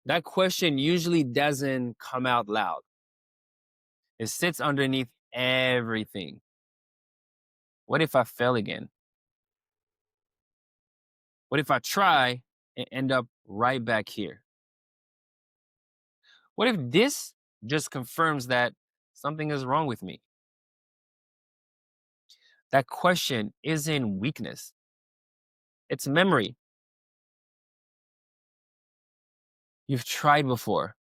That question usually doesn't come out loud. It sits underneath everything. What if I fail again? What if I try and end up right back here? What if this just confirms that something is wrong with me? That question isn't weakness, it's memory. You've tried before,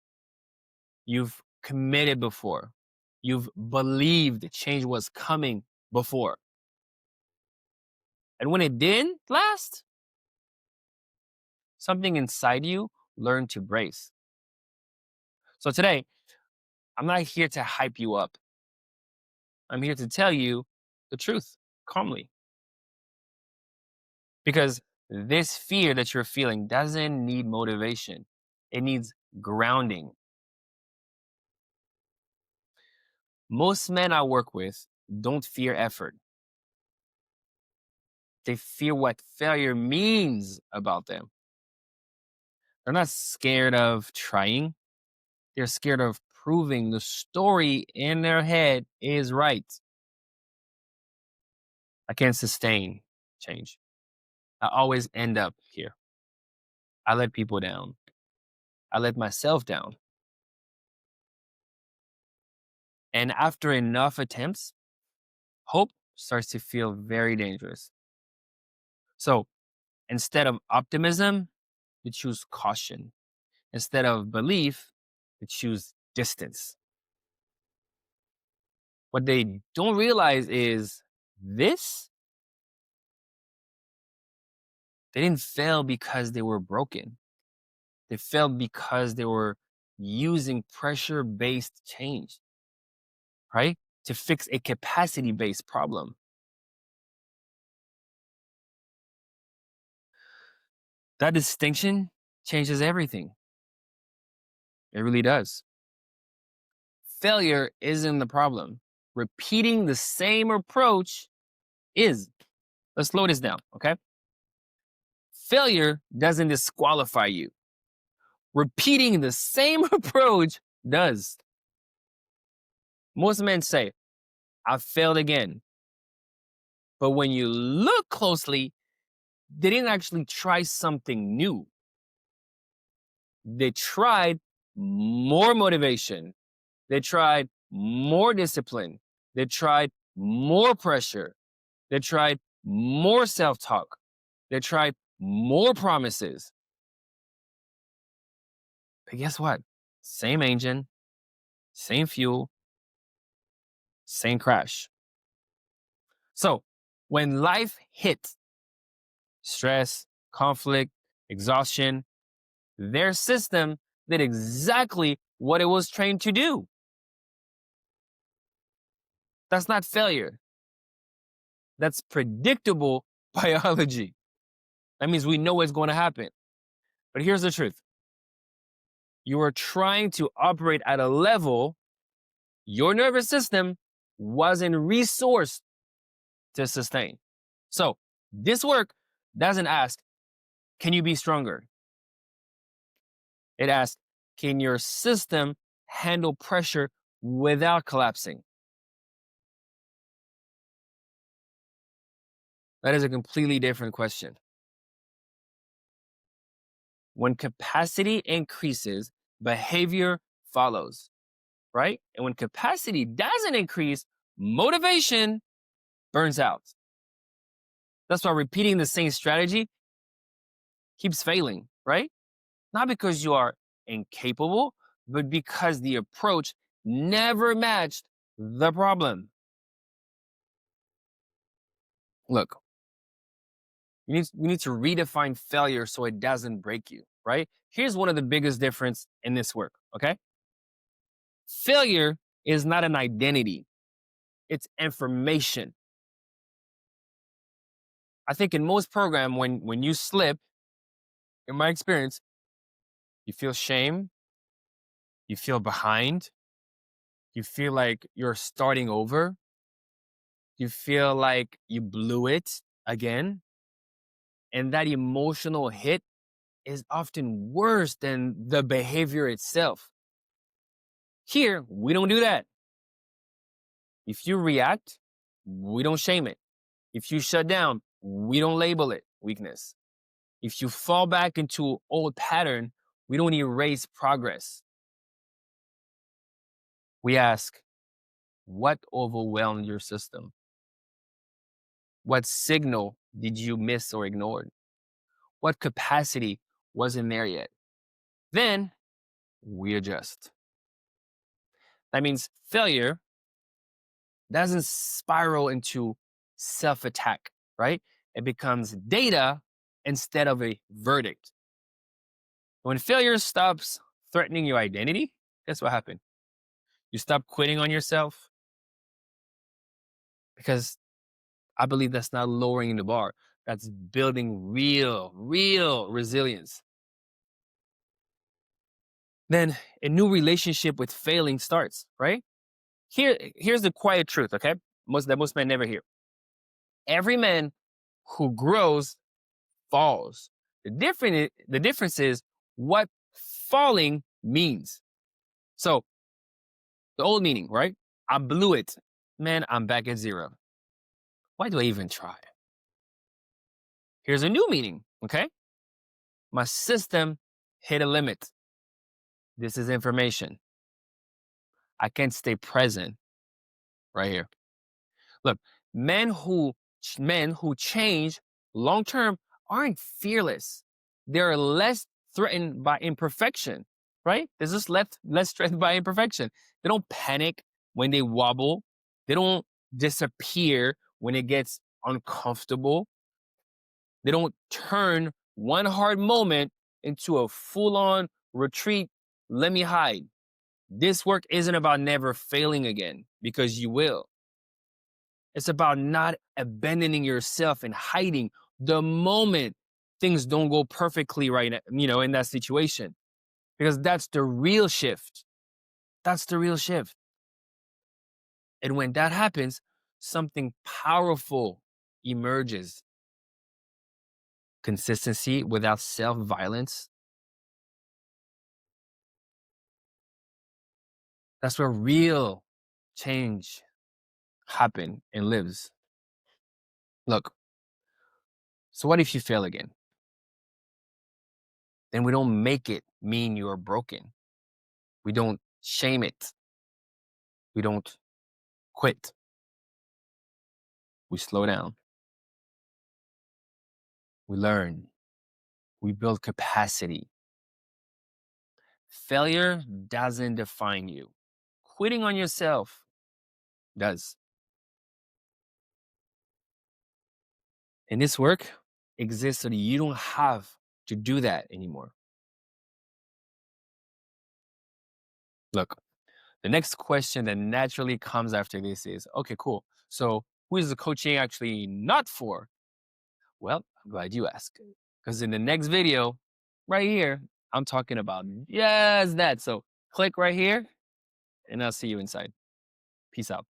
you've committed before, you've believed change was coming before. And when it didn't last, something inside you learned to brace. So today, I'm not here to hype you up. I'm here to tell you the truth calmly. Because this fear that you're feeling doesn't need motivation, it needs grounding. Most men I work with don't fear effort, they fear what failure means about them. They're not scared of trying, they're scared of proving the story in their head is right. I can't sustain change. I always end up here. I let people down. I let myself down. And after enough attempts, hope starts to feel very dangerous. So instead of optimism, you choose caution. Instead of belief, you choose distance. What they don't realize is this, they didn't fail because they were broken. They failed because they were using pressure based change, right? To fix a capacity based problem. That distinction changes everything. It really does. Failure isn't the problem. Repeating the same approach is. Let's slow this down, okay? Failure doesn't disqualify you. Repeating the same approach does. Most men say, I failed again. But when you look closely, they didn't actually try something new. They tried more motivation. They tried more discipline. They tried more pressure. They tried more self talk. They tried more promises. But guess what? Same engine, same fuel, same crash. So when life hit, stress, conflict, exhaustion, their system did exactly what it was trained to do. That's not failure. That's predictable biology. That means we know what's going to happen. But here's the truth. You are trying to operate at a level your nervous system wasn't resourced to sustain. So this work doesn't ask, can you be stronger? It asks, can your system handle pressure without collapsing? That is a completely different question. When capacity increases, behavior follows, right? And when capacity doesn't increase, motivation burns out. That's why repeating the same strategy keeps failing, right? Not because you are incapable, but because the approach never matched the problem. Look, we need to redefine failure so it doesn't break you, right? Here's one of the biggest difference in this work, okay? Failure is not an identity. It's information. I think in most programs, when you slip, in my experience, you feel shame, you feel behind, you feel like you're starting over, you feel like you blew it again. And that emotional hit is often worse than the behavior itself. Here, we don't do that. If you react, we don't shame it. If you shut down, we don't label it weakness. If you fall back into old pattern, we don't erase progress. We ask, what overwhelmed your system? What signal did you miss or ignore? What capacity wasn't there yet? Then we adjust. That means failure doesn't spiral into self-attack, right? It becomes data instead of a verdict. When failure stops threatening your identity, guess what happened? You stop quitting on yourself, because I believe that's not lowering the bar. That's building real resilience. Then a new relationship with failing starts, right? Here's the quiet truth, okay? Most men never hear. Every man who grows falls. The difference is what falling means. So the old meaning, right? I blew it. Man, I'm back at zero. Why do I even try? Here's a new meaning, okay? My system hit a limit. This is information. I can't stay present right here. Look, men who change long term aren't fearless. They're less threatened by imperfection, right? They're just less threatened by imperfection. They don't panic when they wobble. They don't disappear when it gets uncomfortable. They don't turn one hard moment into a full-on retreat. Let me hide. This work isn't about never failing again, because you will. It's about not abandoning yourself and hiding the moment things don't go perfectly right, in that situation. Because that's the real shift. That's the real shift. And when that happens, something powerful emerges. Consistency without self-violence. That's where real change happen and lives. Look, so what if you fail again? Then we don't make it mean you're broken. We don't shame it. We don't quit. We slow down. We learn. We build capacity. Failure doesn't define you. Quitting on yourself does. And this work exists so that you don't have to do that anymore. Look, the next question that naturally comes after this is, okay, cool. So who is the coaching actually not for? Well, I'm glad you asked. Because in the next video, right here, I'm talking about just that. So click right here, and I'll see you inside. Peace out.